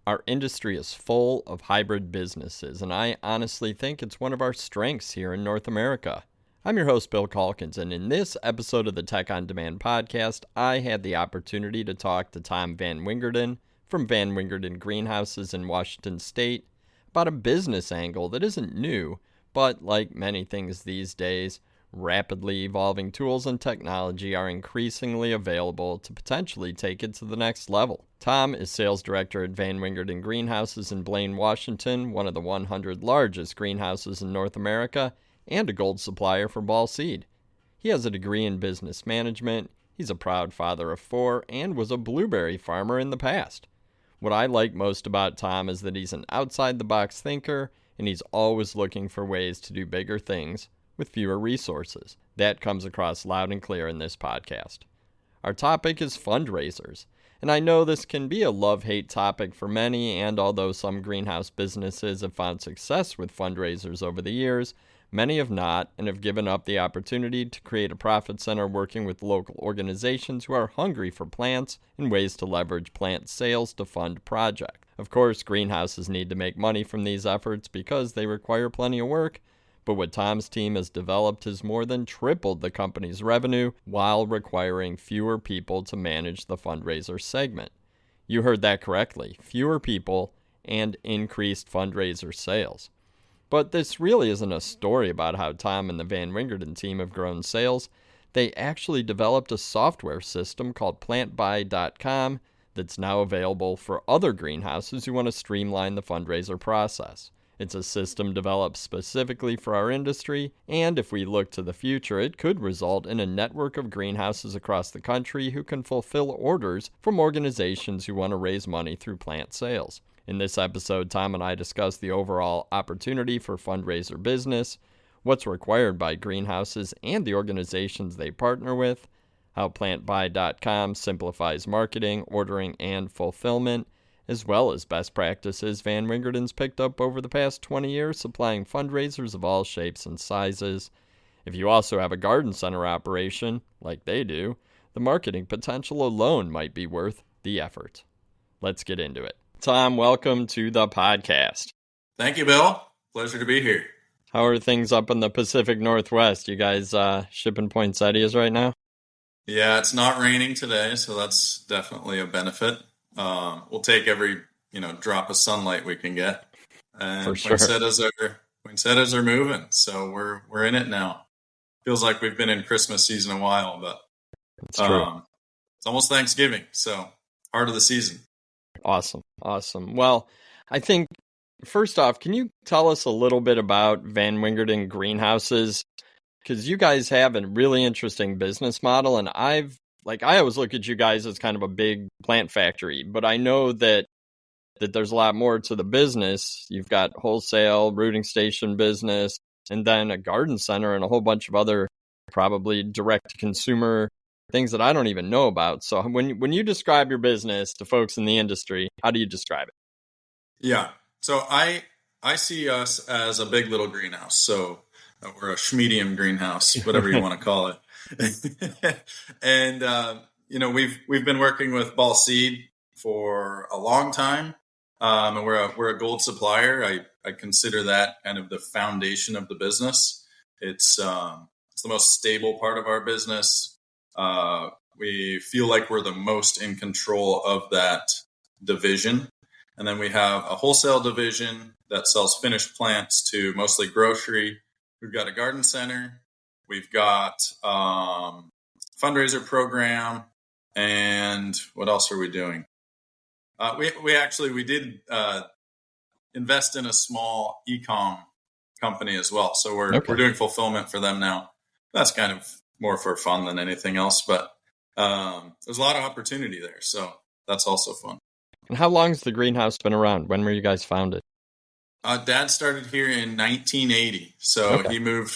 Our industry is full of hybrid businesses, and I honestly think it's one of our strengths here in North America. I'm your host, Bill Calkins, and in this episode of the Tech on Demand podcast, I had the opportunity to talk to Tom Van Wingerden from Van Wingerden Greenhouses in Washington State about a business angle that isn't new, but like many things these days, rapidly evolving tools and technology are increasingly available to potentially take it to the next level. Tom is sales director at Van Wingerden Greenhouses in Blaine, Washington, one of the 100 largest greenhouses in North America, and a gold supplier for ball seed. He has a degree in business management, he's a proud father of 4, and was a blueberry farmer in the past. What I like most about Tom is that he's an outside-the-box thinker, and he's always looking for ways to do bigger things with fewer resources. That comes across loud and clear in this podcast. Our topic is fundraisers, and I know this can be a love-hate topic for many, and although some greenhouse businesses have found success with fundraisers over the years, many have not and have given up the opportunity to create a profit center working with local organizations who are hungry for plants and ways to leverage plant sales to fund projects. Of course, greenhouses need to make money from these efforts because they require plenty of work, but what Tom's team has developed has more than tripled the company's revenue while requiring fewer people to manage the fundraiser segment. You heard that correctly, fewer people and increased fundraiser sales. But this really isn't a story about how Tom and the Van Wingerden team have grown sales. They actually developed a software system called plantbuy.com that's now available for other greenhouses who want to streamline the fundraiser process. It's a system developed specifically for our industry, and if we look to the future, it could result in a network of greenhouses across the country who can fulfill orders from organizations who want to raise money through plant sales. In this episode, Tom and I discuss the overall opportunity for fundraiser business, what's required by greenhouses and the organizations they partner with, how plantbuy.com simplifies marketing, ordering, and fulfillment, as well as best practices Van Wingerden's picked up over the past 20 years supplying fundraisers of all shapes and sizes. If you also have a garden center operation, like they do, the marketing potential alone might be worth the effort. Let's get into it. Tom, welcome to the podcast. Thank you, Bill. Pleasure to be here. How are things up in the Pacific Northwest? You guys shipping poinsettias right now? Yeah, it's not raining today, so that's definitely a benefit. We'll take every drop of sunlight we can get, and For sure. poinsettias are moving, so we're in it now. Feels like we've been in Christmas season a while, but It's true. It's almost Thanksgiving, so heart of the season. Awesome. Well, I think first off, can you tell us a little bit about Van Wingerden Greenhouses? Because you guys have a really interesting business model, and I always look at you guys as kind of a big plant factory, but I know that there's a lot more to the business. You've got wholesale, rooting station business, and then a garden center and a whole bunch of other probably direct-to-consumer things that I don't even know about. So when you describe your business to folks in the industry, how do you describe it? Yeah, so I see us as a big little greenhouse. So we're a schmedium greenhouse, whatever you want to call it. And we've been working with ball seed for a long time, and we're a gold supplier. I consider that kind of the foundation of the business. It's the most stable part of our business. We feel like we're the most in control of that division. And then we have a wholesale division that sells finished plants to mostly grocery. We've got a garden center. We've got fundraiser program. And what else are we doing? We did invest in a small e-com company as well. So we're doing fulfillment for them now. That's kind of more for fun than anything else, but there's a lot of opportunity there. So that's also fun. And how long has the greenhouse been around? When were you guys founded? Dad started here in 1980. So he moved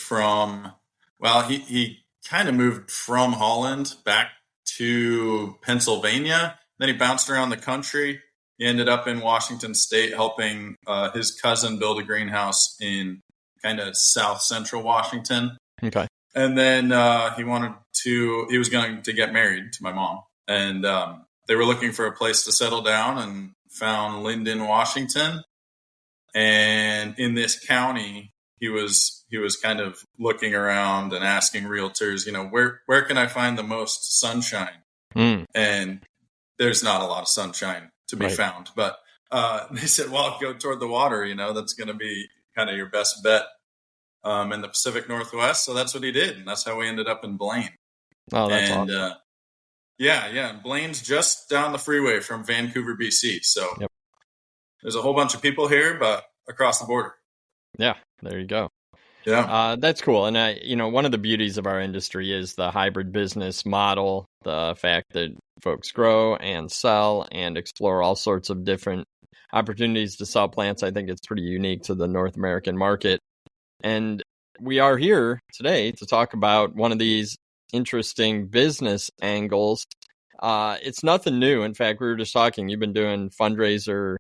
he kind of moved from Holland back to Pennsylvania. Then he bounced around the country. He ended up in Washington State helping his cousin build a greenhouse in kind of south central Washington. Okay. And then he was going to get married to my mom. And they were looking for a place to settle down. And found Lyndon, Washington, and in this county, he was kind of looking around and asking realtors, where can I find the most sunshine? And there's not a lot of sunshine to be found, but they said, well, go toward the water, that's going to be kind of your best bet in the Pacific Northwest. So that's what he did. And that's how we ended up in Blaine. Oh, that's awesome. Yeah. Blaine's just down the freeway from Vancouver, BC. So there's a whole bunch of people here, but across the border. Yeah, there you go. Yeah. That's cool. And one of the beauties of our industry is the hybrid business model, the fact that folks grow and sell and explore all sorts of different opportunities to sell plants. I think it's pretty unique to the North American market. And we are here today to talk about one of these interesting business angles. It's nothing new. In fact, we were just talking, you've been doing fundraiser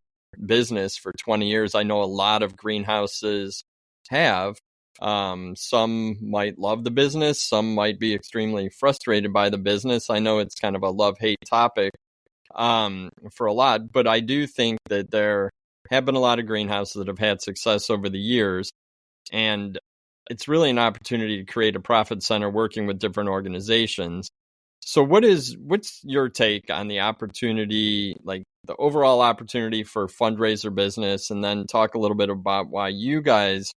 business for 20 years. I know a lot of greenhouses have. Some might love the business. Some might be extremely frustrated by the business. I know it's kind of a love-hate topic for a lot, but I do think that there have been a lot of greenhouses that have had success over the years. And it's really an opportunity to create a profit center working with different organizations. So what's your take on the opportunity, like the overall opportunity for fundraiser business, and then talk a little bit about why you guys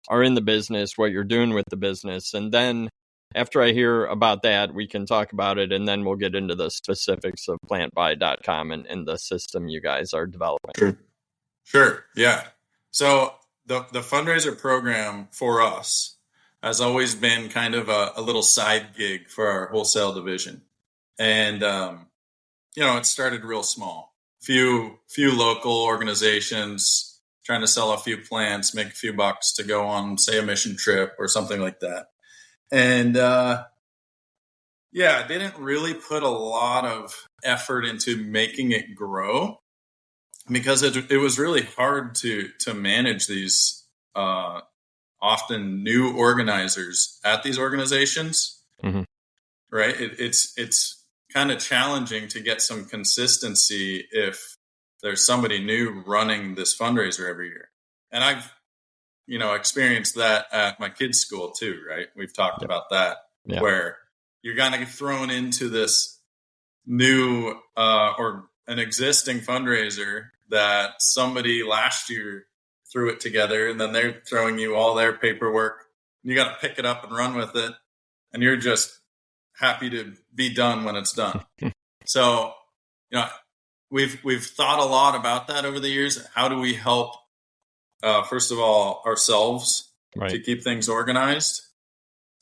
are in the business, what you're doing with the business. And then after I hear about that, we can talk about it, and then we'll get into the specifics of plantbuy.com and the system you guys are developing. Sure. Yeah. So the fundraiser program for us has always been kind of a little side gig for our wholesale division. And, it started real small. Few local organizations trying to sell a few plants, make a few bucks to go on, say, a mission trip or something like that. And, didn't really put a lot of effort into making it grow because it was really hard to manage these often new organizers at these organizations, right? It's kind of challenging to get some consistency if there's somebody new running this fundraiser every year. And I've, experienced that at my kids' school too, right? We've talked about that, where you're going to get thrown into this new or an existing fundraiser that somebody last year threw it together, and then they're throwing you all their paperwork. You got to pick it up and run with it, and you're just happy to be done when it's done. So, we've thought a lot about that over the years. How do we help, first of all, ourselves to keep things organized,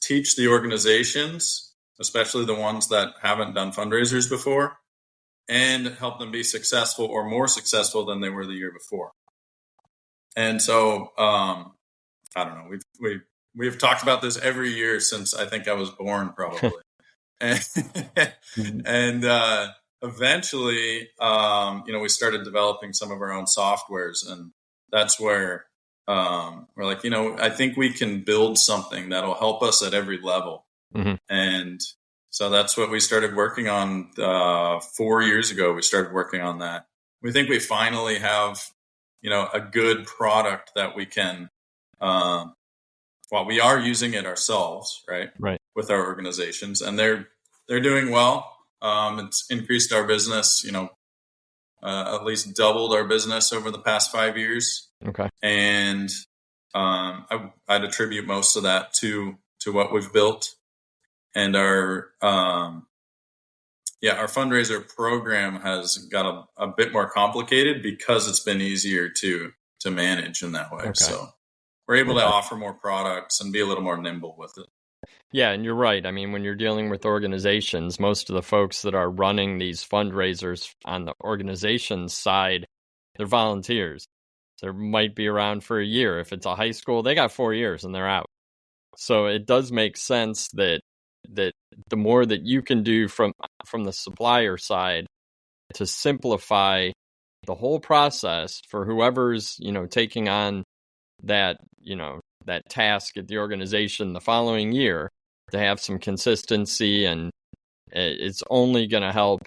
teach the organizations, especially the ones that haven't done fundraisers before, and help them be successful or more successful than they were the year before. And so, I don't know, we've talked about this every year since I think I was born, probably. And eventually, we started developing some of our own softwares, and that's where we're like, I think we can build something that'll help us at every level. And so that's what we started working on 4 years ago. We started working on that. We think we finally have, a good product that we can, we are using it ourselves, right? With our organizations, and they're doing well. It's increased our business, at least doubled our business over the past 5 years. Okay. And I'd attribute most of that to what we've built. And our fundraiser program has got a bit more complicated because it's been easier to manage in that way. Okay. So we're able to offer more products and be a little more nimble with it. Yeah, and you're right. I mean, when you're dealing with organizations, most of the folks that are running these fundraisers on the organization side, they're volunteers. They might be around for a year. If it's a high school, they got 4 years and they're out. So it does make sense that the more that you can do from the supplier side to simplify the whole process for whoever's, taking on that, that task at the organization the following year, to have some consistency, and it's only going to help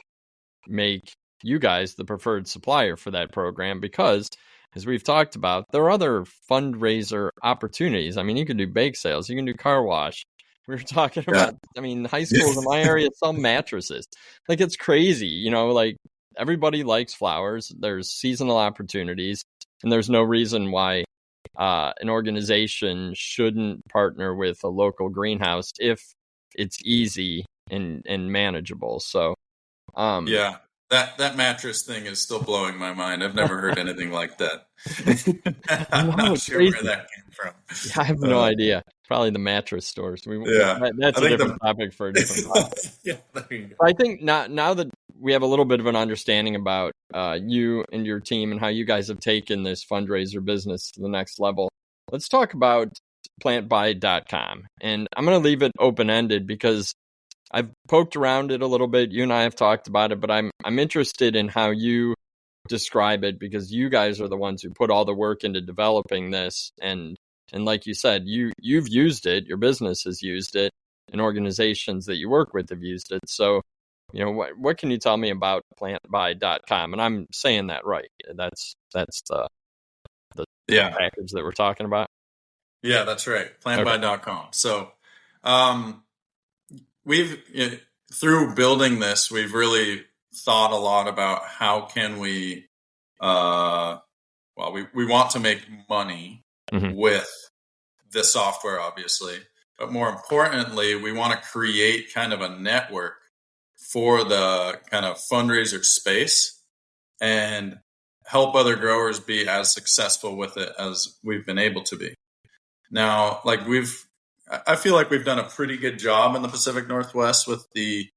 make you guys the preferred supplier for that program because, as we've talked about, there are other fundraiser opportunities. I mean, you can do bake sales, you can do car wash. We were talking Yeah. about, I mean, high schools in my area sell mattresses. Like, it's crazy, you know, like everybody likes flowers. There's seasonal opportunities, and there's no reason why an organization shouldn't partner with a local greenhouse if it's easy and manageable. So, Yeah. That mattress thing is still blowing my mind. I've never heard anything like that. I I'm know not it's sure where crazy. that came from. Yeah, I have no idea. Probably the mattress stores. Yeah. That's I a think different topic for a different podcast. yeah, there you go. I think now that we have a little bit of an understanding about you and your team and how you guys have taken this fundraiser business to the next level, let's talk about plantby.com. And I'm going to leave it open-ended because I've poked around it a little bit. You and I have talked about it, but I'm interested in how you describe it because you guys are the ones who put all the work into developing this. And like you said, you've used it, your business has used it, and organizations that you work with have used it. So, you know, what can you tell me about plantby.com? And I'm saying that right. That's the Yeah. package that we're talking about. Yeah, that's right. Plantby.com. So, through building this, we've really thought a lot about how can we, we want to make money with the software, obviously, but more importantly, we want to create kind of a network for the kind of fundraiser space and help other growers be as successful with it as we've been able to be. Now, I feel like we've done a pretty good job in the Pacific Northwest with the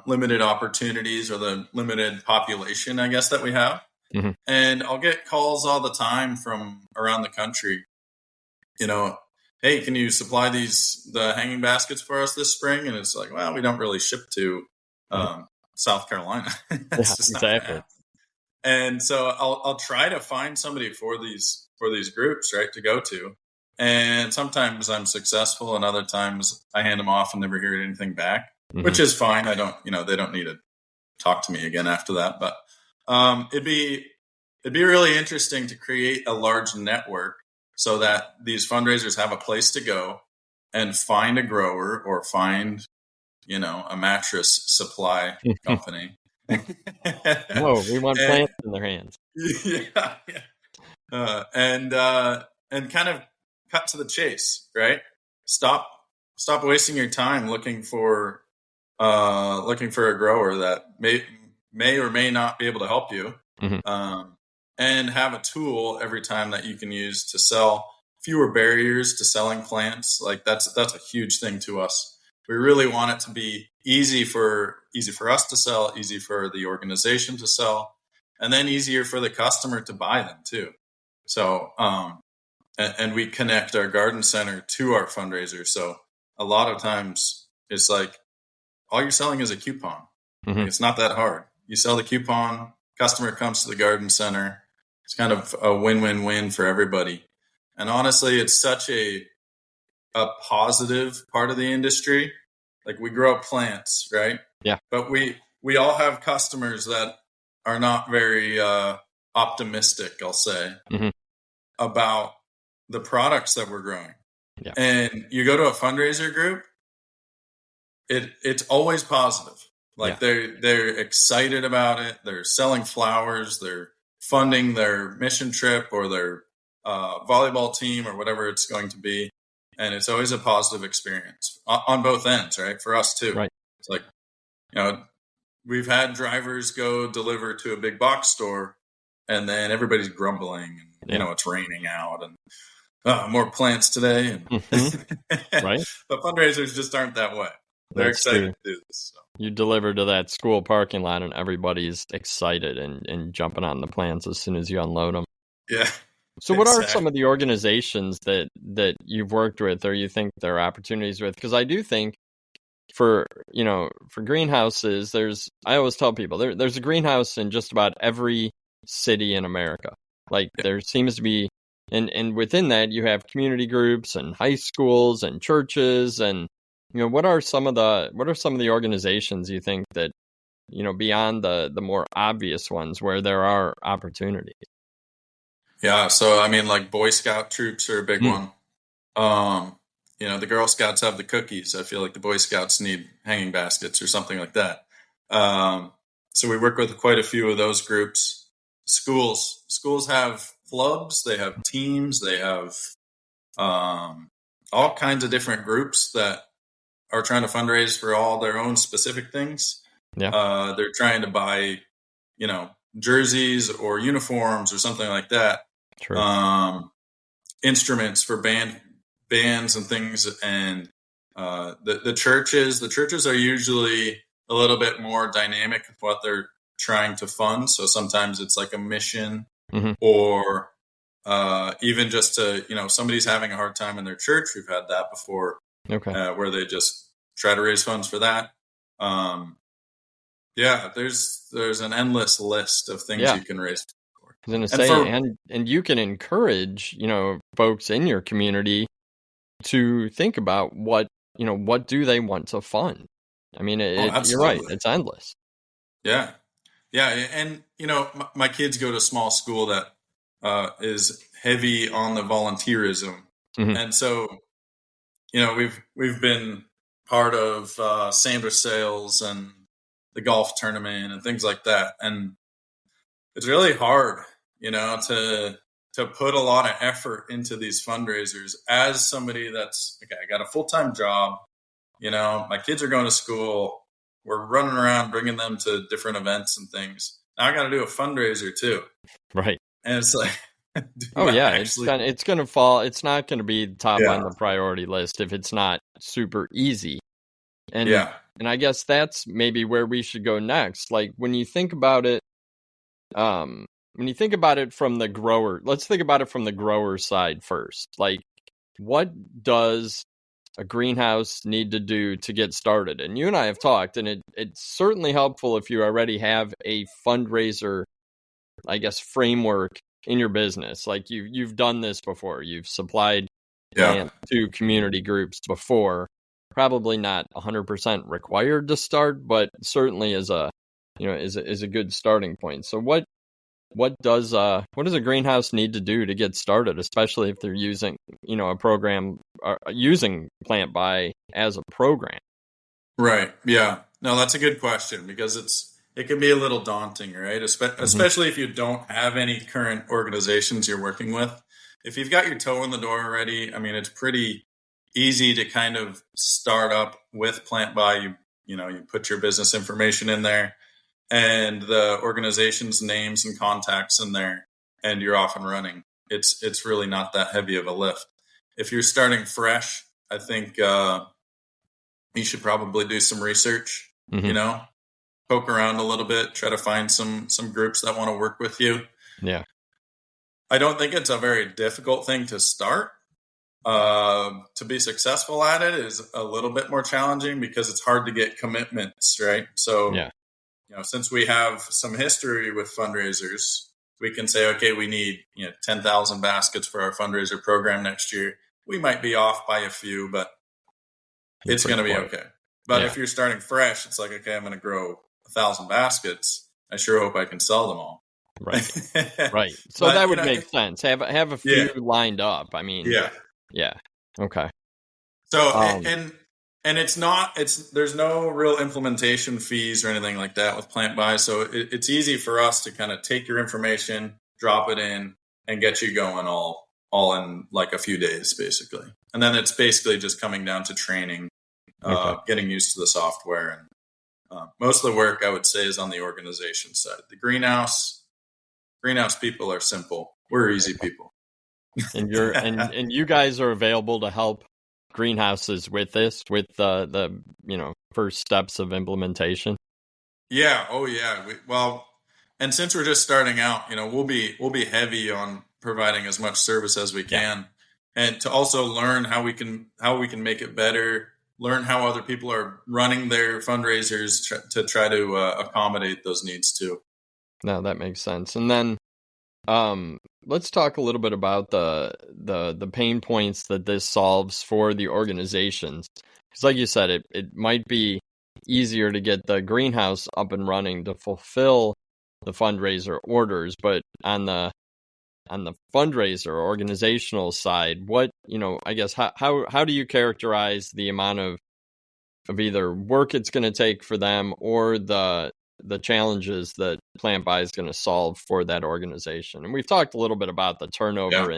limited opportunities or the limited population, I guess, that we have. And I'll get calls all the time from around the country, you know, hey, can you supply the hanging baskets for us this spring? And it's like, well, we don't really ship to South Carolina. That's just not gonna happen. And so I'll try to find somebody for these groups, right, to go to. And sometimes I'm successful, and other times I hand them off and never hear anything back, which is fine. I don't, they don't need to talk to me again after that. But it'd be really interesting to create a large network so that these fundraisers have a place to go and find a grower or find, a mattress supply company. No, we want plants in their hands. Yeah. And kind of cut to the chase, right? Stop wasting your time looking for a grower that may or may not be able to help you, and have a tool every time that you can use to sell fewer barriers to selling plants. Like that's a huge thing to us. We really want it to be easy for us to sell, easy for the organization to sell, and then easier for the customer to buy them too. So, and we connect our garden center to our fundraiser. So a lot of times it's like all you're selling is a coupon. It's not that hard. You sell the coupon, customer comes to the garden center. It's kind of a win-win-win for everybody. And honestly, it's such a positive part of the industry. Like we grow plants, right? Yeah. But we all have customers that are not very optimistic, I'll say, about the products that we're growing. Yeah. And you go to a fundraiser group, it's always positive. Like they're excited about it. They're selling flowers. They're funding their mission trip or their volleyball team or whatever it's going to be. And it's always a positive experience on both ends, right? For us too. Right. It's like, we've had drivers go deliver to a big box store and then everybody's grumbling and, it's raining out and more plants today. And right. But fundraisers just aren't that way. They're excited to do this. So. You deliver to that school parking lot and everybody's excited and jumping on the plants as soon as you unload them. Yeah. So what are some of the organizations that you've worked with or you think there are opportunities with? Because I do think for greenhouses, I always tell people there's a greenhouse in just about every city in America. Like there seems to be, and within that you have community groups and high schools and churches and what are some of the organizations you think that beyond the more obvious ones where there are opportunities? Yeah. So, I mean, like Boy Scout troops are a big one. The Girl Scouts have the cookies. I feel like the Boy Scouts need hanging baskets or something like that. So we work with quite a few of those groups. Schools have clubs, they have teams, they have all kinds of different groups that are trying to fundraise for all their own specific things. Yeah. They're trying to buy, jerseys or uniforms or something like that. True. Instruments for bands and things, and the churches are usually a little bit more dynamic with what they're trying to fund. So sometimes it's like a mission, or even just to somebody's having a hard time in their church. We've had that before, where they just try to raise funds for that. There's an endless list of things you can raise. I was going to say, and you can encourage, folks in your community to think about what do they want to fund. I mean, you're right. It's endless. Yeah. Yeah. And, my kids go to a small school that is heavy on the volunteerism. And so, we've been part of sandwich sales and the golf tournament and things like that. And it's really hard, to put a lot of effort into these fundraisers as somebody that's, I got a full-time job, my kids are going to school, we're running around bringing them to different events and things. Now I got to do a fundraiser too. Right. And it's like, it's going to fall. It's not going to be top on the priority list if it's not super easy. And I guess that's maybe where we should go next. Like when you think about it, from the grower, let's think about it from the grower side first. Like, what does a greenhouse need to do to get started? And you and I have talked, and it's certainly helpful if you already have a fundraiser, I guess, framework in your business. Like you've done this before. You've supplied to community groups before. Probably not 100% required to start, but certainly is a good starting point. So what does a greenhouse need to do to get started, especially if they're using a program, using Plant Buy as a program? Right. Yeah. No, that's a good question, because it can be a little daunting, right? Especially if you don't have any current organizations you're working with. If you've got your toe in the door already, I mean, it's pretty easy to kind of start up with Plant Buy. You put your business information in there and the organization's names and contacts in there, and you're off and running. It's really not that heavy of a lift. If you're starting fresh, I think you should probably do some research, poke around a little bit, try to find some groups that want to work with you. Yeah. I don't think it's a very difficult thing to start. To be successful at it is a little bit more challenging because it's hard to get commitments, right? So, since we have some history with fundraisers, we can say, okay, we need 10,000 baskets for our fundraiser program next year. We might be off by a few, but it's going to be okay. But if you're starting fresh, it's like, okay, I'm going to grow 1,000 baskets. I sure hope I can sell them all. Right. Right. So that would make sense. Have a few lined up. I mean, yeah. Okay. So, and there's no real implementation fees or anything like that with Plant Buy. So it's easy for us to kind of take your information, drop it in, and get you going all in like a few days, basically. And then it's basically just coming down to training, getting used to the software. And most of the work, I would say, is on the organization side. The greenhouse people are simple. We're easy people. And and you guys are available to help greenhouses with this, with the first steps of implementation. Yeah. Oh yeah. And since we're just starting out, we'll be heavy on providing as much service as we can, and to also learn how we can make it better. Learn how other people are running their fundraisers to try to accommodate those needs too. No, that makes sense. And then let's talk a little bit about the pain points that this solves for the organizations. Because like you said, it might be easier to get the greenhouse up and running to fulfill the fundraiser orders. But on the fundraiser organizational side, what, I guess, how do you characterize the amount of either work it's going to take for them or the challenges that Plant Buy is going to solve for that organization? And we've talked a little bit about the turnover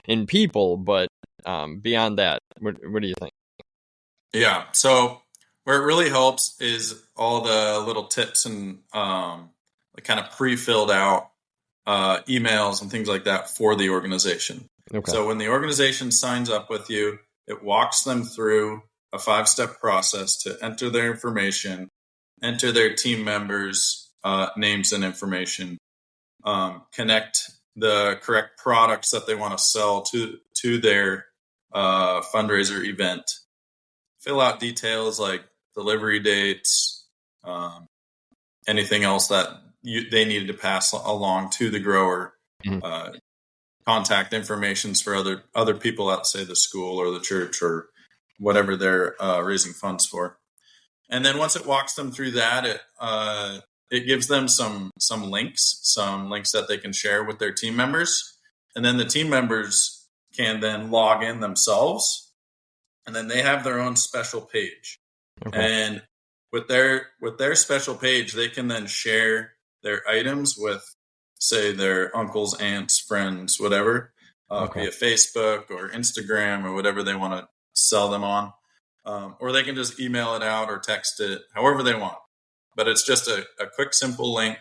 in people, but beyond that, what do you think? Yeah. So where it really helps is all the little tips and the kind of pre-filled out emails and things like that for the organization. Okay. So when the organization signs up with you, it walks them through a 5-step process to enter their information, enter their team members' names and information, connect the correct products that they want to sell to their fundraiser event, fill out details like delivery dates, anything else that they needed to pass along to the grower, contact informations for other people at, say, the school or the church or whatever they're raising funds for. And then once it walks them through that, it gives them some links that they can share with their team members. And then the team members can then log in themselves, and then they have their own special page. Okay. And with their special page, they can then share their items with, say, their uncles, aunts, friends, via Facebook or Instagram or whatever they want to sell them on. Or they can just email it out or text it, however they want. But it's just a quick, simple link.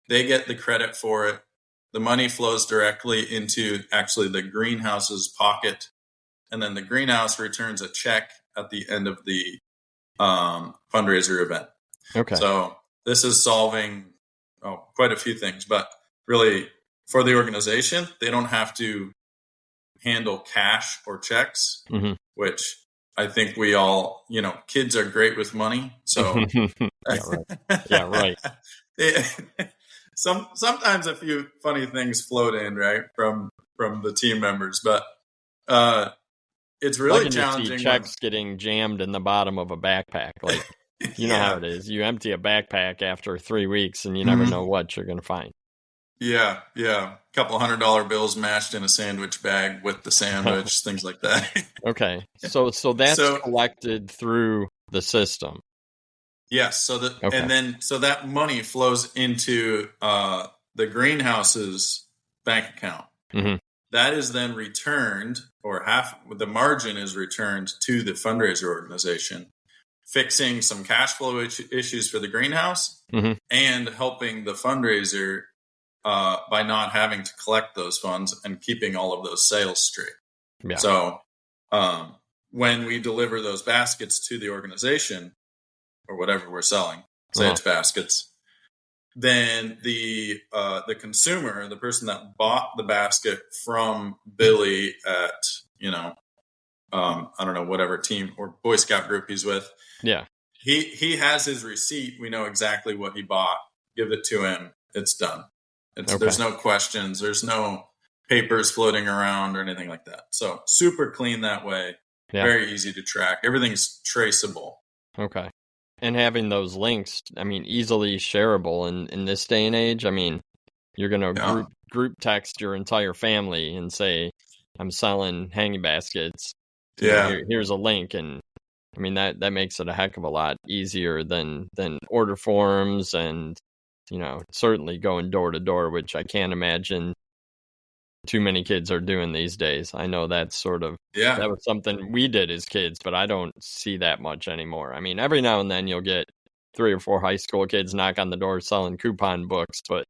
They get the credit for it. The money flows directly into actually the greenhouse's pocket. And then the greenhouse returns a check at the end of the fundraiser event. Okay. So this is solving quite a few things. But really, for the organization, they don't have to handle cash or checks, which I think we all, kids are great with money. So yeah, right. Sometimes a few funny things float in, right, from the team members, but it's really challenging. See checks getting jammed in the bottom of a backpack, like you know how it is. You empty a backpack after 3 weeks, and you never know what you're going to find. Yeah. A couple $100 bills mashed in a sandwich bag with the sandwich, things like that. Okay. So that's collected through the system. Yes. So that money flows into the greenhouse's bank account. Mm-hmm. That is then returned, or half the margin is returned to the fundraiser organization, fixing some cash flow issues for the greenhouse and helping the fundraiser by not having to collect those funds and keeping all of those sales straight. Yeah. So when we deliver those baskets to the organization or whatever we're selling, say it's baskets, then the consumer, the person that bought the basket from Billy at, I don't know, whatever team or Boy Scout group he's with. Yeah. He has his receipt. We know exactly what he bought. Give it to him. It's done. There's no questions. There's no papers floating around or anything like that. So super clean that way. Yeah. Very easy to track. Everything's traceable. Okay. And having those links, easily shareable in this day and age. You're going to group text your entire family and say, I'm selling hanging baskets. Here's a link. And that makes it a heck of a lot easier than order forms and, certainly going door to door, which I can't imagine too many kids are doing these days. I know that's that was something we did as kids, but I don't see that much anymore. Every now and then you'll get 3 or 4 high school kids knock on the door selling coupon books, but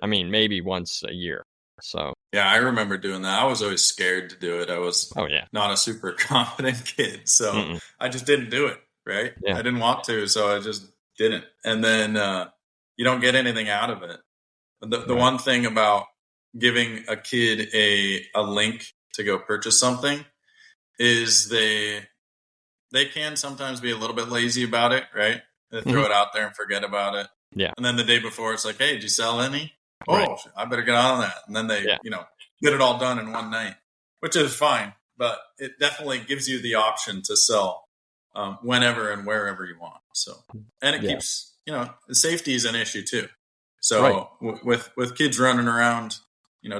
maybe once a year. So yeah, I remember doing that. I was always scared to do it. I was not a super confident kid, so I just didn't do it. Right? Yeah. I didn't want to, so I just didn't. And then you don't get anything out of it. The one thing about giving a kid a link to go purchase something is they can sometimes be a little bit lazy about it, right? They throw it out there and forget about it. Yeah. And then the day before, it's like, hey, did you sell any? Oh, I better get on that. And then they, get it all done in one night, which is fine. But it definitely gives you the option to sell whenever and wherever you want. So, and it Yeah. keeps, safety is an issue too. Right. So with kids running around,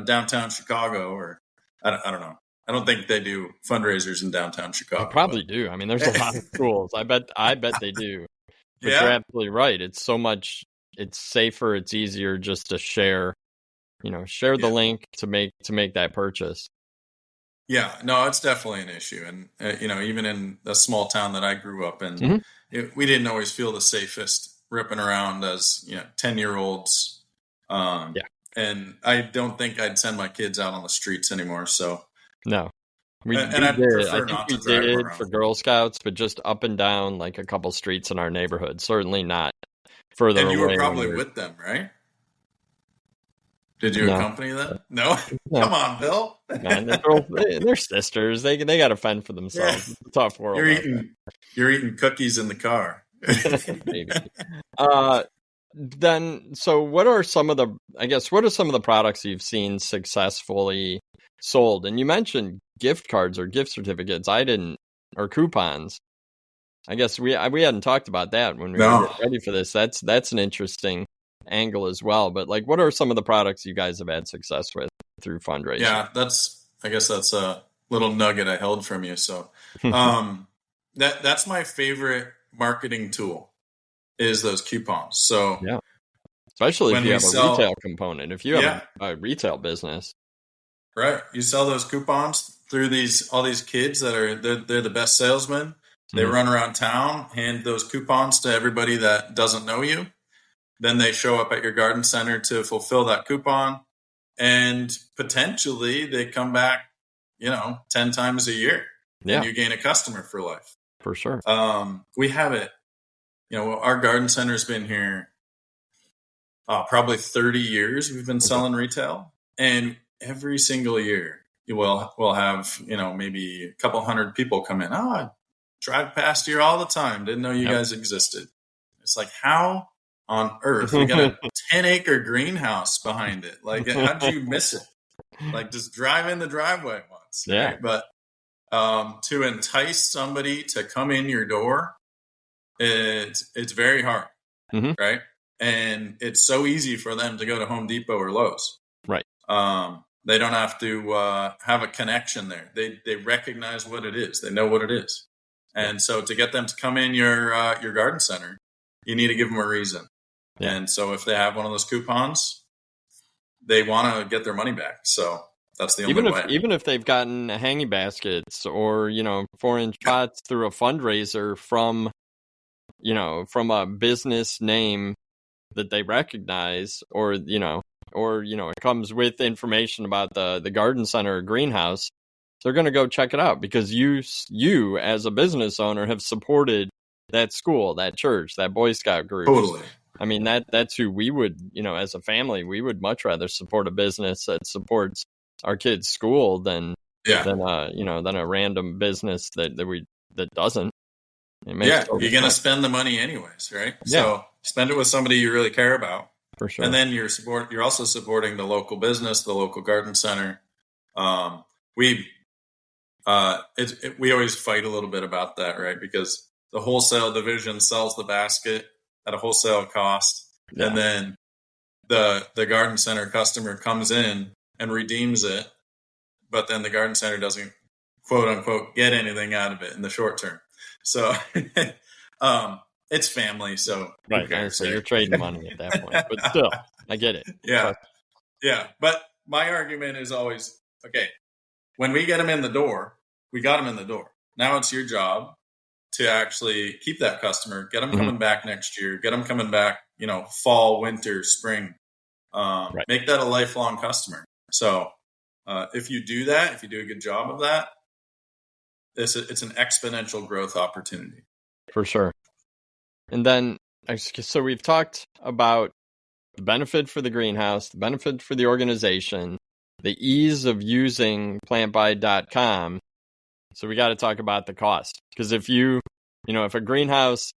downtown Chicago, or I don't know. I don't think they do fundraisers in downtown They Chicago. probably do. I mean, there's a lot of schools. I bet they do. But you're Yeah. absolutely right. It's safer, it's easier just to share the link to make that purchase. Yeah, no, it's definitely an issue. And, even in the small town that I grew up in, Mm-hmm. we didn't always feel the safest ripping around as, 10-year-olds. Yeah. And I don't think I'd send my kids out on the streets anymore. So, No. and I'd prefer I think not we to drive did around. for Girl Scouts, but just up and down like a couple streets in our neighborhood. Certainly not further away. And you were probably with them, right? Did you accompany them? No? Come on, Bill. Man, they're sisters. They got to fend for themselves. It's a tough world. You're eating cookies in the car. Maybe. Then, so what are some of the products you've seen successfully sold? And you mentioned gift cards or gift certificates. Or coupons. I guess we hadn't talked about that when we were getting ready for this. That's an interesting angle as well. But like, what are some of the products you guys have had success with through fundraising? Yeah, I guess that's a little nugget I held from you. So, that's my favorite marketing tool is those coupons. So yeah, especially if you have a retail component, if you have a retail business, right? You sell those coupons through all these kids they're the best salesmen. They run around town, hand those coupons to everybody that doesn't know you. Then they show up at your garden center to fulfill that coupon. And potentially they come back, 10 times a year. Yeah. And you gain a customer for life. For sure. We have it. Our garden center's been here probably 30 years. We've been selling retail. And every single year we'll have, maybe a couple hundred people come in. Oh, I drive past here all the time. Didn't know you guys existed. It's like, how on earth? We got a 10-acre greenhouse behind it. Like, how'd you miss it? Like, just drive in the driveway once. Yeah. Right? But to entice somebody to come in your door, it's very hard. Right? And it's so easy for them to go to Home Depot or Lowe's. Right. They don't have to have a connection there. They recognize what it is. They know what it is. And so to get them to come in your garden center, you need to give them a reason. Yeah. And so if they have one of those coupons, they want to get their money back. So that's the only way. Even if they've gotten hanging baskets or, 4-inch pots through a fundraiser from a business name that they recognize, or it comes with information about the garden center or greenhouse, they're going to go check it out because you as a business owner have supported that school, that church, that Boy Scout group. Totally. I mean, that's who we would, as a family, we would much rather support a business that supports our kids' school than a random business that doesn't. You're going to spend the money anyways, right? Yeah. So spend it with somebody you really care about. For sure. And then you're also supporting the local business, the local garden center. We always fight a little bit about that, right? Because the wholesale division sells the basket at a wholesale cost. Yeah. And then the garden center customer comes in and redeems it. But then the garden center doesn't, quote unquote, get anything out of it in the short term. So it's family. So right. So you're trading money at that point, but still, I get it. Yeah. Yeah. But my argument is always, okay, when we get them in the door, we got them in the door. Now it's your job to actually keep that customer, get them coming back next year, get them coming back, fall, winter, spring, make that a lifelong customer. So if you do that, if you do a good job of that, it's an exponential growth opportunity. For sure. And then, so we've talked about the benefit for the greenhouse, the benefit for the organization, the ease of using plantbuy.com. So we got to talk about the cost. Because if if a greenhouse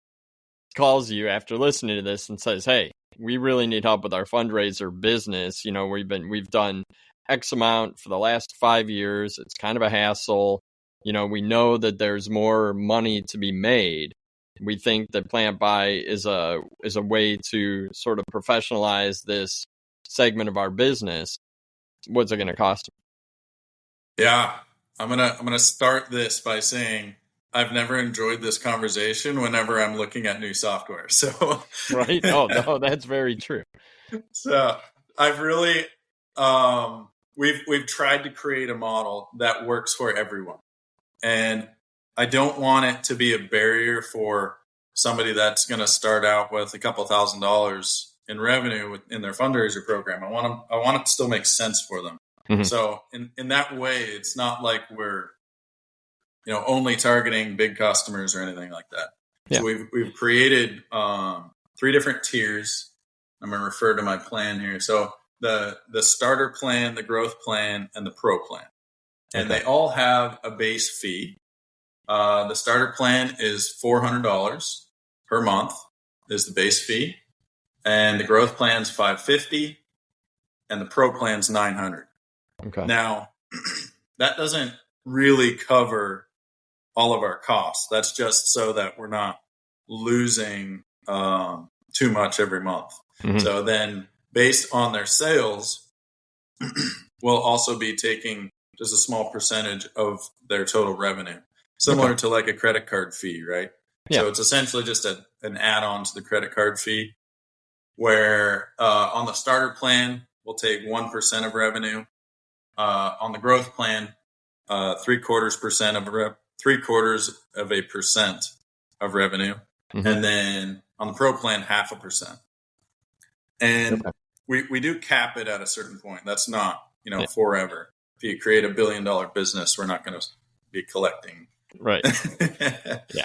calls you after listening to this and says, hey, we really need help with our fundraiser business, we've done X amount for the last 5 years. It's kind of a hassle. we know that there's more money to be made. We think that plant buy is a way to sort of professionalize this segment of our business. What's it going to cost? Yeah, I'm gonna start this by saying I've never enjoyed this conversation whenever I'm looking at new software. So, Right? Oh, no, that's very true. so I've really we've tried to create a model that works for everyone, and I don't want it to be a barrier for somebody that's going to start out with a couple $1,000s in revenue in their fundraiser program. I want it to still make sense for them. Mm-hmm. So in that way, it's not like we're only targeting big customers or anything like that. Yeah. So we've created 3 different tiers. I'm going to refer to my plan here. So the starter plan, the growth plan, and the pro plan, and they all have a base fee. The starter plan is $400 per month is the base fee, and the growth plan is $550, and the pro plan is $900. Okay. Now, that doesn't really cover all of our costs. That's just so that we're not losing too much every month. Mm-hmm. So then, based on their sales, we'll also be taking just a small percentage of their total revenue, similar to like a credit card fee, right? Yeah. So it's essentially just an add-on to the credit card fee, where on the starter plan, we'll take 1% of revenue. On the growth plan, 0.75% of revenue, and then on the pro plan, 0.5%. And we do cap it at a certain point. That's not forever. If you create $1 billion business, we're not going to be collecting. Right. Yeah.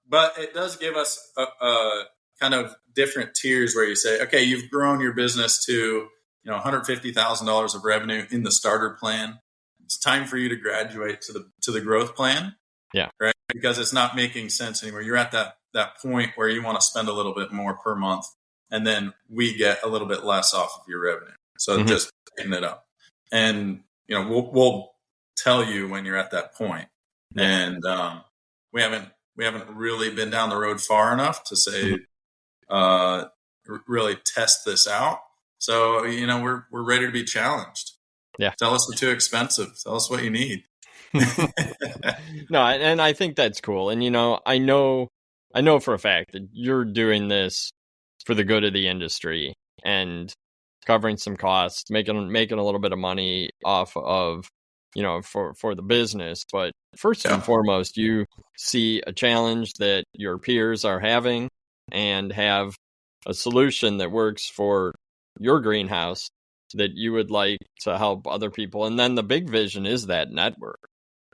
But it does give us a kind of different tiers where you say, okay, you've grown your business to $150,000 of revenue in the starter plan. It's time for you to graduate to the growth plan. Yeah. Right. Because it's not making sense anymore. You're at that point where you want to spend a little bit more per month, and then we get a little bit less off of your revenue. So just picking it up, and we'll tell you when you're at that point. Yeah. And we haven't really been down the road far enough to say really test this out. So we're ready to be challenged. Yeah. Tell us we're too expensive. Tell us what you need. No, and I think that's cool. And I know for a fact that you're doing this for the good of the industry and covering some costs, making a little bit of money off of for the business. But first and foremost, you see a challenge that your peers are having and have a solution that works for your greenhouse that you would like to help other people. And then the big vision is that network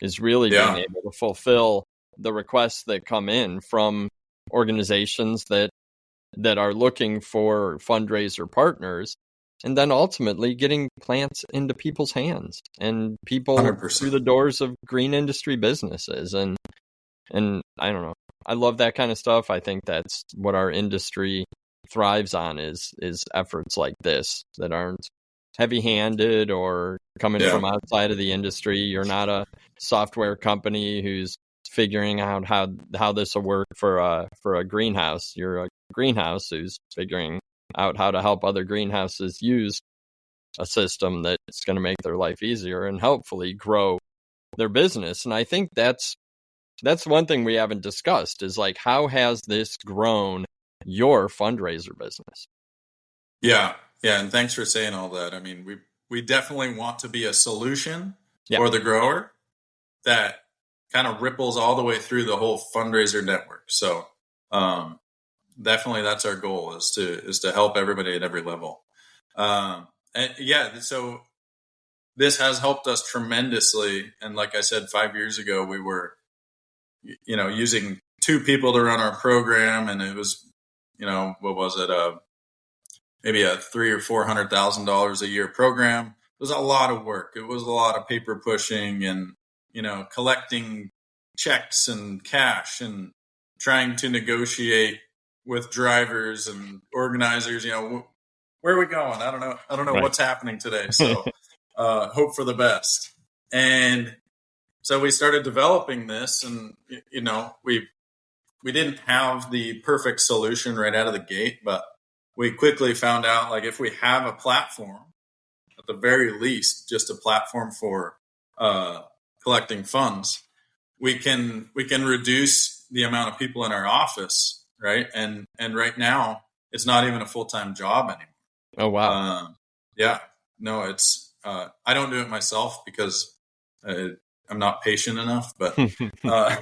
is really being able to fulfill the requests that come in from organizations that are looking for fundraiser partners, and then ultimately getting plants into people's hands and people 100%. through the doors of green industry businesses. And I don't know, I love that kind of stuff. I think that's what our industry thrives on is efforts like this that aren't heavy-handed or coming from outside of the industry. You're not a software company who's figuring out how this will work for a greenhouse. You're a greenhouse who's figuring out how to help other greenhouses use a system that's going to make their life easier and hopefully grow their business. And I think that's one thing we haven't discussed is like, how has this grown your fundraiser business? Yeah. And thanks for saying all that. I mean, we definitely want to be a solution for the grower that kind of ripples all the way through the whole fundraiser network. So definitely that's our goal is to help everybody at every level. So this has helped us tremendously. And like I said, 5 years ago, we were, using 2 people to run our program, and it was, what was it? Maybe a $300,000 or $400,000 a year program. It was a lot of work. It was a lot of paper pushing and, collecting checks and cash and trying to negotiate with drivers and organizers. Where are we going? I don't know what's happening today. So hope for the best. And so we started developing this, and we didn't have the perfect solution right out of the gate, but we quickly found out, like, if we have a platform, at the very least, just a platform for collecting funds, we can reduce the amount of people in our office, right? And right now, it's not even a full-time job anymore. Oh, wow. Yeah, no, it's I don't do it myself because I'm not patient enough. But Emma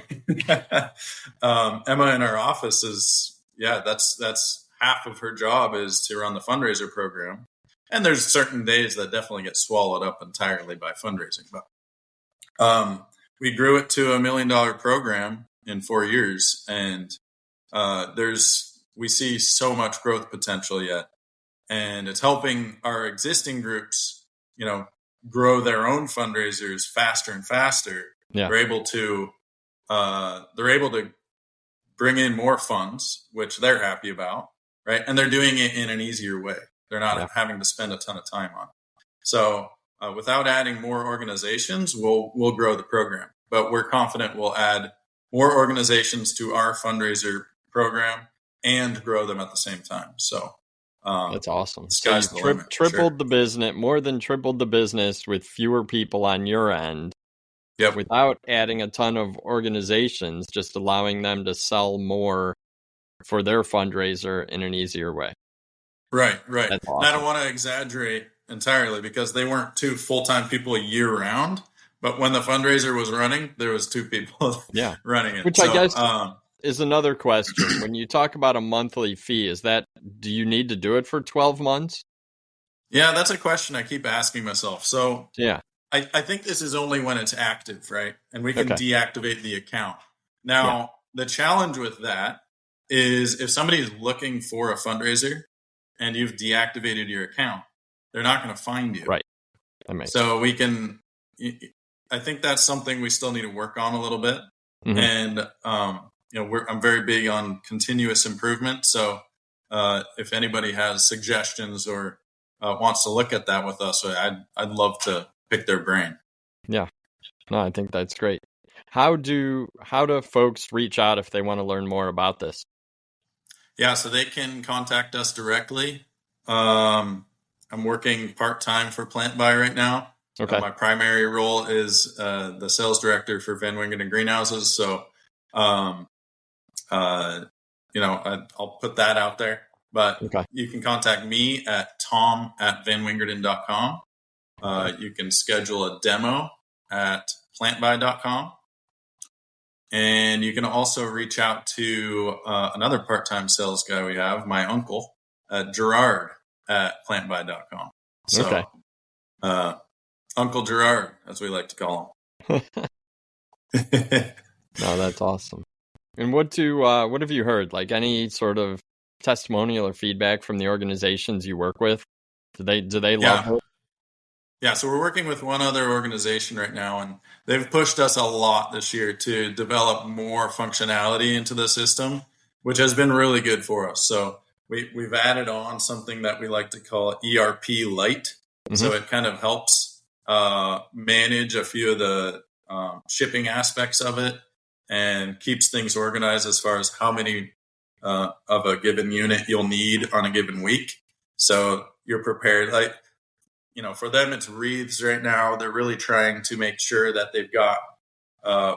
in our office that's half of her job is to run the fundraiser program. And there's certain days that definitely get swallowed up entirely by fundraising. But we grew it to $1 million program in 4 years, and we see so much growth potential yet. And it's helping our existing groups, grow their own fundraisers faster and faster. Yeah. They're able to bring in more funds, which they're happy about, right? And they're doing it in an easier way. They're not having to spend a ton of time on it. So without adding more organizations, we'll grow the program. But we're confident we'll add more organizations to our fundraiser program and grow them at the same time. So that's awesome. So you tripled the business, more than tripled the business with fewer people on your end. Yep. Without adding a ton of organizations, just allowing them to sell more for their fundraiser in an easier way. Right. That's awesome. And I don't want to exaggerate entirely, because they weren't 2 full-time people year round, but when the fundraiser was running, there was 2 people running it. Which I guess is another question. When you talk about a monthly fee, do you need to do it for 12 months? Yeah, that's a question I keep asking myself. So yeah, I think this is only when it's active, right? And we can deactivate the account. Now, the challenge with that is if somebody's looking for a fundraiser and you've deactivated your account, they're not going to find you. Right. So we can, I think that's something we still need to work on a little bit. Mm-hmm. And, I'm very big on continuous improvement. So if anybody has suggestions or wants to look at that with us, I'd love to pick their brain. Yeah. No, I think that's great. How do folks reach out if they want to learn more about this? Yeah, so they can contact us directly. I'm working part-time for Plant Buy right now. Okay. My primary role is the sales director for Van Wingerden Greenhouses. So, I'll put that out there. But you can contact me at tom@vanwingerden.com. You can schedule a demo at plantbuy.com. And you can also reach out to another part-time sales guy we have, my uncle, Gerard at plantbuy.com. So, Uncle Gerard, as we like to call him. No, that's awesome. And what have you heard? Like any sort of testimonial or feedback from the organizations you work with? Do they love it? Yeah, so we're working with one other organization right now, and they've pushed us a lot this year to develop more functionality into the system, which has been really good for us. So we've added on something that we like to call ERP Lite. Mm-hmm. So it kind of helps manage a few of the shipping aspects of it and keeps things organized as far as how many of a given unit you'll need on a given week. So you're prepared. Like, for them, it's wreaths right now. They're really trying to make sure that they've got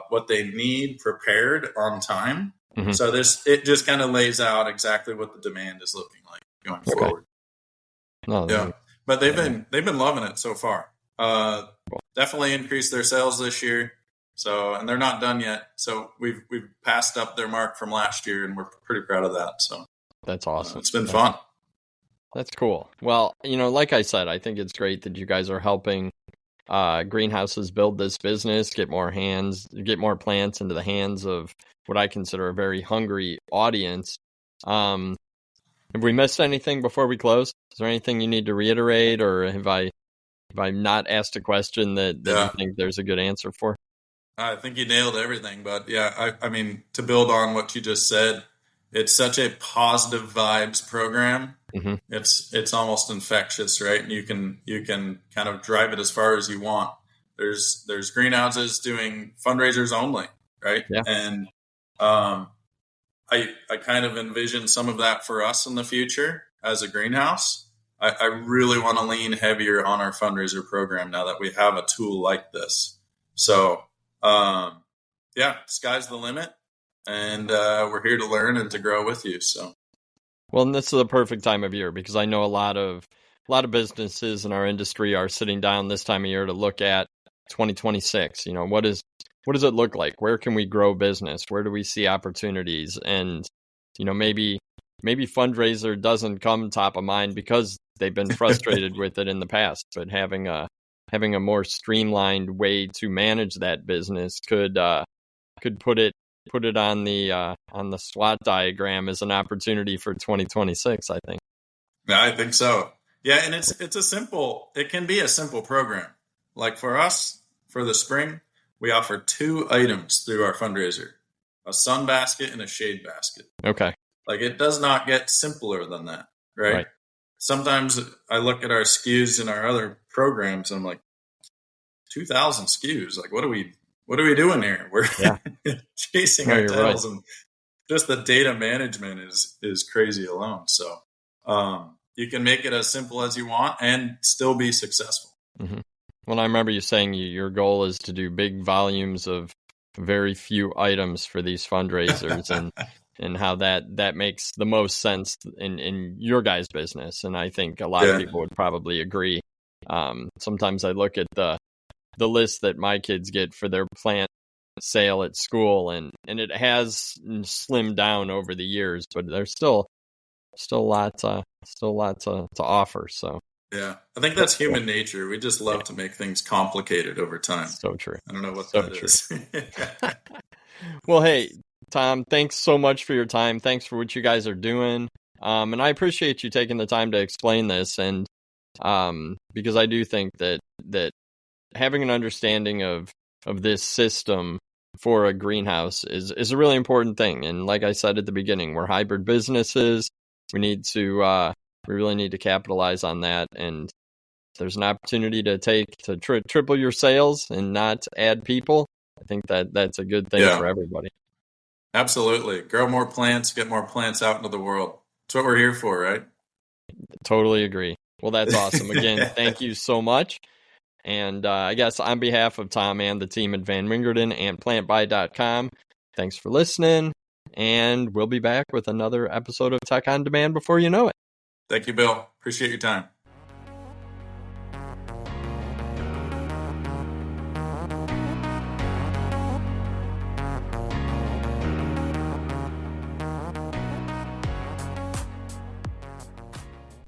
what they need prepared on time. Mm-hmm. So it just kind of lays out exactly what the demand is looking like going forward. But they've been loving it so far. Definitely increased their sales this year. So, and they're not done yet. So we've passed up their mark from last year, and we're pretty proud of that. So that's awesome. It's been fun. That's cool. Well, like I said, I think it's great that you guys are helping greenhouses build this business, get more plants into the hands of what I consider a very hungry audience. Have we missed anything before we close? Is there anything you need to reiterate, or have I not asked a question that you think there's a good answer for? I think you nailed everything, but I mean, to build on what you just said, it's such a positive vibes program. Mm-hmm. It's almost infectious, right? And you can kind of drive it as far as you want. There's greenhouses doing fundraisers only, right? Yeah. And I kind of envision some of that for us in the future as a greenhouse. I really want to lean heavier on our fundraiser program now that we have a tool like this. So, sky's the limit, and we're here to learn and to grow with you. So, well, and this is the perfect time of year because I know a lot of businesses in our industry are sitting down this time of year to look at 2026. What does it look like? Where can we grow business? Where do we see opportunities? And maybe fundraiser doesn't come top of mind because they've been frustrated with it in the past, but having a more streamlined way to manage that business could put it on the SWOT diagram as an opportunity for 2026, I think. Yeah, I think so. Yeah, and it can be a simple program. Like for us, for the spring, we offer 2 items through our fundraiser: a sun basket and a shade basket. Okay. Like it does not get simpler than that, right? Sometimes I look at our SKUs in our other programs and I'm like, 2,000 SKUs. Like, what are we doing here? We're chasing our tails, and just the data management is crazy alone. So you can make it as simple as you want and still be successful. Mm-hmm. Well, I remember you saying your goal is to do big volumes of very few items for these fundraisers, and how that makes the most sense in your guys' business. And I think a lot of people would probably agree. Sometimes I look at the list that my kids get for their plant sale at school, and it has slimmed down over the years, but there's still a lot to offer. So yeah, I think that's human nature. We just love to make things complicated over time. So true. I don't know what that is. Well, hey, Tom, thanks so much for your time. Thanks for what you guys are doing. And I appreciate you taking the time to explain this. And because I do think that having an understanding of this system for a greenhouse is a really important thing. And like I said at the beginning, we're hybrid businesses. We really need to capitalize on that. And there's an opportunity to triple your sales and not add people. I think that's a good thing for everybody. Absolutely. Grow more plants, get more plants out into the world. That's what we're here for, right? Totally agree. Well, that's awesome. Again, thank you so much. And I guess on behalf of Tom and the team at Van Wingerden and PlantBuy.com, thanks for listening. And we'll be back with another episode of Tech on Demand before you know it. Thank you, Bill. Appreciate your time.